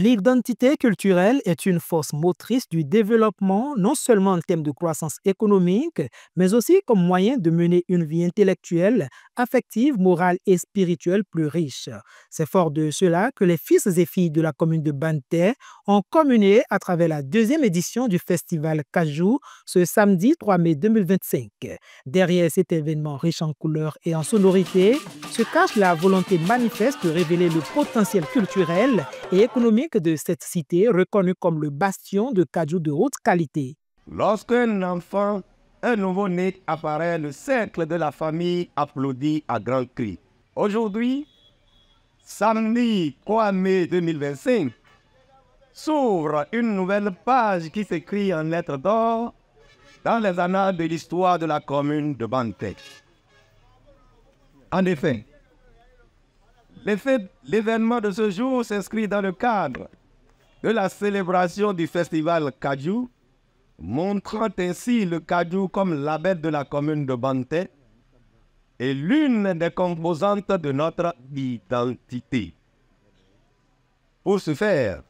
L'identité culturelle est une force motrice du développement, non seulement en termes de croissance économique, mais aussi comme moyen de mener une vie intellectuelle, affective, morale et spirituelle plus riche. C'est fort de cela que les fils et filles de la commune de Banté ont communié à travers la deuxième édition du festival Kajou ce samedi 3 mai 2025. Derrière cet événement riche en couleurs et en sonorités se cache la volonté manifeste de révéler le potentiel culturel et économique de cette cité reconnue comme le bastion de Kajou de haute qualité. Lorsqu'un enfant, un nouveau-né apparaît, le cercle de la famille applaudit à grands cris. Aujourd'hui, samedi 3 mai 2025, s'ouvre une nouvelle page qui s'écrit en lettres d'or dans les annales de l'histoire de la commune de Banté. En effet, l'événement de ce jour s'inscrit dans le cadre de la célébration du festival Kajou, montrant ainsi le Kajou comme label de la commune de Banté et l'une des composantes de notre identité. Pour ce faire,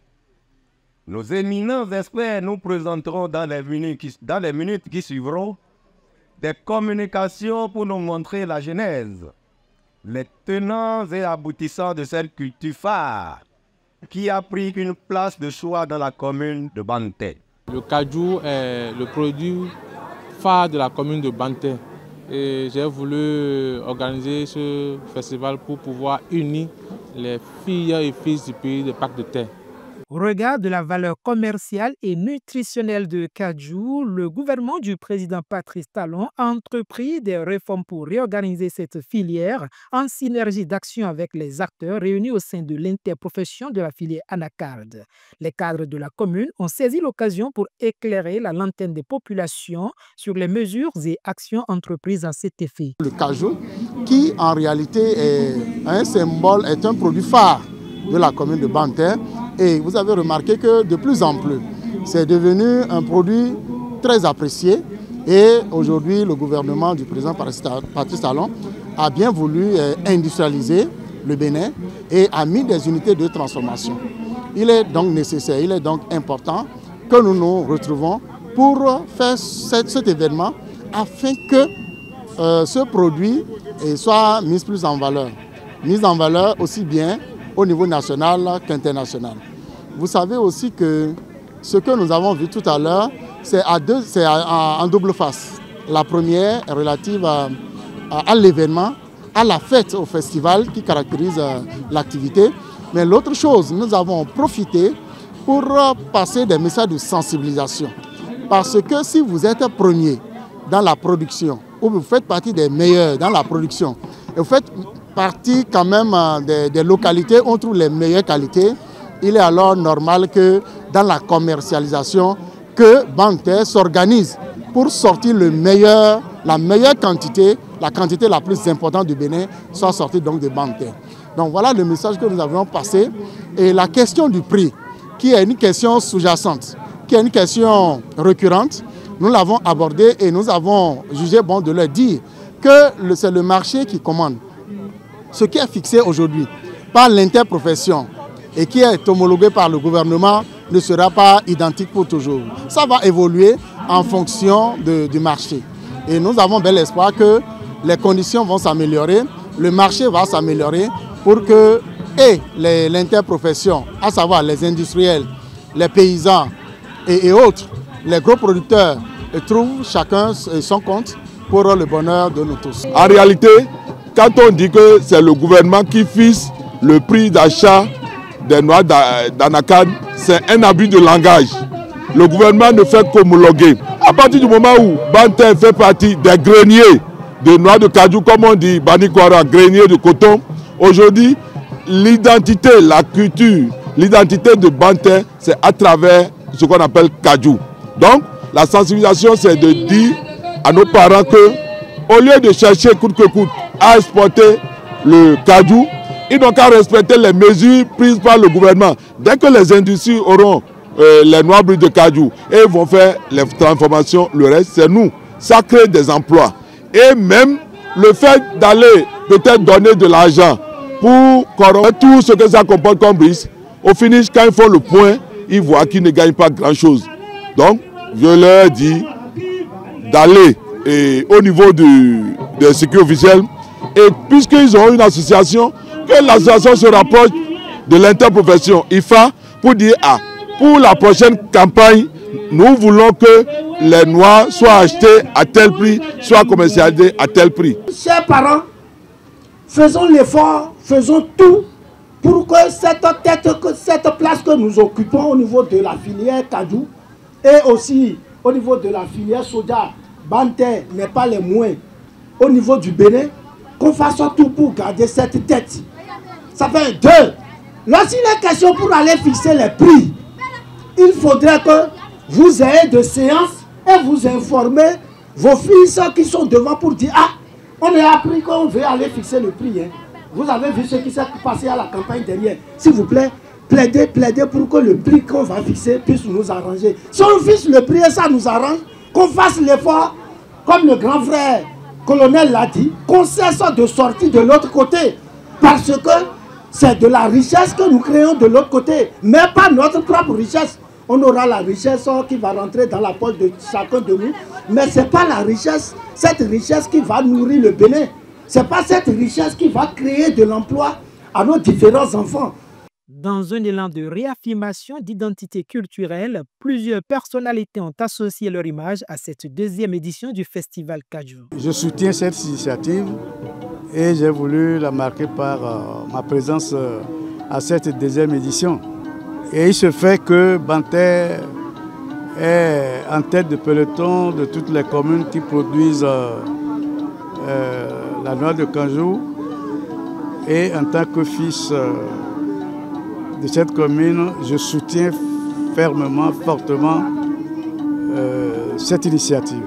nos éminents experts nous présenteront dans les minutes qui suivront des communications pour nous montrer la genèse, les tenants et aboutissants de cette culture phare qui a pris une place de choix dans la commune de Banté. Le Kajou est le produit phare de la commune de Banté et j'ai voulu organiser ce festival pour pouvoir unir les filles et fils du pays de Pac de Terre. Au regard de la valeur commerciale et nutritionnelle de Kajou, le gouvernement du président Patrice Talon a entrepris des réformes pour réorganiser cette filière en synergie d'action avec les acteurs réunis au sein de l'interprofession de la filière anacarde. Les cadres de la commune ont saisi l'occasion pour éclairer la lanterne des populations sur les mesures et actions entreprises en cet effet. Le Kajou, qui en réalité est un symbole, est un produit phare de la commune de Banté. Et vous avez remarqué que de plus en plus, c'est devenu un produit très apprécié. Et aujourd'hui, le gouvernement du président Patrice Talon a bien voulu industrialiser le Bénin et a mis des unités de transformation. Il est donc nécessaire, il est donc important que nous nous retrouvons pour faire cet événement afin que ce produit soit mis plus en valeur. Mis en valeur aussi bien au niveau national qu'international. Vous savez aussi que ce que nous avons vu tout à l'heure, c'est en double face. La première est relative à l'événement, à la fête, au festival qui caractérise l'activité. Mais l'autre chose, nous avons profité pour passer des messages de sensibilisation. Parce que si vous êtes premier dans la production, ou vous faites partie des meilleurs dans la production, et vous faites partie quand même des localités où on trouve les meilleures qualités, il est alors normal que dans la commercialisation, que Banté s'organise pour sortir la meilleure quantité, la quantité la plus importante du Bénin, soit sortie donc de Banté. Donc voilà le message que nous avions passé. Et la question du prix, qui est une question sous-jacente, qui est une question récurrente, nous l'avons abordée et nous avons jugé bon de leur dire que c'est le marché qui commande. Ce qui est fixé aujourd'hui par l'interprofession et qui est homologué par le gouvernement ne sera pas identique pour toujours. Ça va évoluer en fonction du marché. Et nous avons bel espoir que les conditions vont s'améliorer, le marché va s'améliorer pour que l'interprofession, à savoir les industriels, les paysans et autres, les gros producteurs, trouvent chacun son compte pour le bonheur de nous tous. En réalité, quand on dit que c'est le gouvernement qui fixe le prix d'achat des noix d'anacarde, c'est un abus de langage. Le gouvernement ne fait qu'homologuer. À partir du moment où Banté fait partie des greniers de noix de Kajou, comme on dit, Banikwara, grenier de coton, aujourd'hui, l'identité, la culture, l'identité de Banté, c'est à travers ce qu'on appelle Kajou. Donc, la sensibilisation, c'est de dire à nos parents que, au lieu de chercher coûte que coûte à exporter le Kajou, ils n'ont qu'à respecter les mesures prises par le gouvernement. Dès que les industries auront les noix brutes de Kajou et ils vont faire les transformations, le reste, c'est nous. Ça crée des emplois. Et même le fait d'aller peut-être donner de l'argent pour corrompre tout ce que ça comporte comme risque, Au finish, quand ils font le point, ils voient qu'ils ne gagnent pas grand-chose. Donc, je leur dis d'aller au niveau des circuits officiels. Et puisqu'ils ont une association, que l'association se rapproche de l'interprofession IFA pour dire pour la prochaine campagne, nous voulons que les noix soient achetées à tel prix, soient commercialisées à tel prix. Chers parents, faisons l'effort, faisons tout pour que cette place que nous occupons au niveau de la filière Kaju et aussi au niveau de la filière soja, Bantais n'est pas les moins, au niveau du Bénin, qu'on fasse tout pour garder cette tête. Ça fait deux. Lorsqu'il est question pour aller fixer les prix, il faudrait que vous ayez de séances et vous informez vos fils qui sont devant pour dire on a appris qu'on veut aller fixer le prix. Hein. Vous avez vu ce qui s'est passé à la campagne dernière. S'il vous plaît, plaidez pour que le prix qu'on va fixer puisse nous arranger. Si on fixe le prix et ça nous arrange, qu'on fasse l'effort, comme le grand frère colonel l'a dit, qu'on cesse de sortir de l'autre côté. Parce que c'est de la richesse que nous créons de l'autre côté, mais pas notre propre richesse. On aura la richesse qui va rentrer dans la poche de chacun de nous, mais ce n'est pas la richesse, cette richesse qui va nourrir le Bénin. Ce n'est pas cette richesse qui va créer de l'emploi à nos différents enfants. Dans un élan de réaffirmation d'identité culturelle, plusieurs personnalités ont associé leur image à cette deuxième édition du Festival Kaju. Je soutiens cette initiative et j'ai voulu la marquer par ma présence à cette deuxième édition. Et il se fait que Bantais est en tête de peloton de toutes les communes qui produisent la noix de Kaju. Et en tant que fils de cette commune, je soutiens fermement, fortement cette initiative.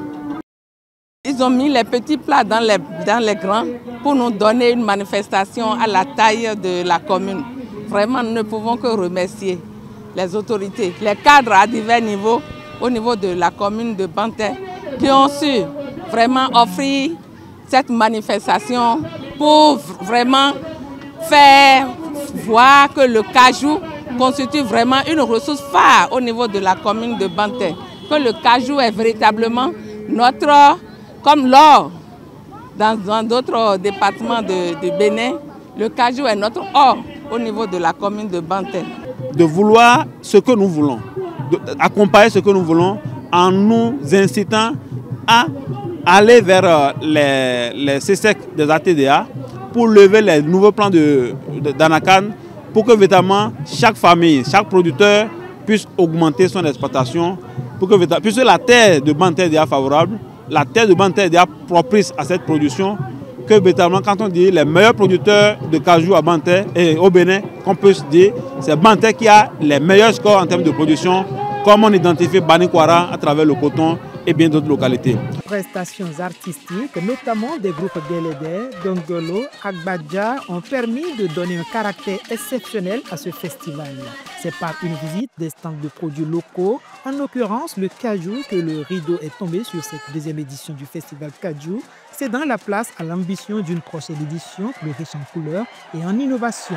Ils ont mis les petits plats dans les grands pour nous donner une manifestation à la taille de la commune. Vraiment, nous ne pouvons que remercier les autorités, les cadres à divers niveaux, au niveau de la commune de Bantais, qui ont su vraiment offrir cette manifestation pour vraiment faire voir que le cajou constitue vraiment une ressource phare au niveau de la commune de Bantais. Que le cajou est véritablement notre, comme l'or dans d'autres départements de Bénin, le cajou est notre or au niveau de la commune de Bantais. De vouloir ce que nous voulons, d'accompagner ce que nous voulons en nous incitant à aller vers les CSEC des ATDA pour lever les nouveaux plans d'Anacan pour que véritablement chaque famille, chaque producteur puisse augmenter son exploitation, pour que puisque la terre de Bantais est déjà favorable, la terre de Bantais est déjà propice à cette production, que véritablement quand on dit les meilleurs producteurs de cajou à Bantais et au Bénin, qu'on peut se dire, c'est Bantais qui a les meilleurs scores en termes de production, comme on identifie Banikwara à travers le coton et bien d'autres localités. Prestations artistiques, notamment des groupes Guélédé, Dongolo, Agbadja, ont permis de donner un caractère exceptionnel à ce festival. C'est par une visite des stands de produits locaux, en l'occurrence le Kaju, que le rideau est tombé sur cette deuxième édition du Festival Kaju. C'est dans la place à l'ambition d'une prochaine édition plus riche en couleurs et en innovation.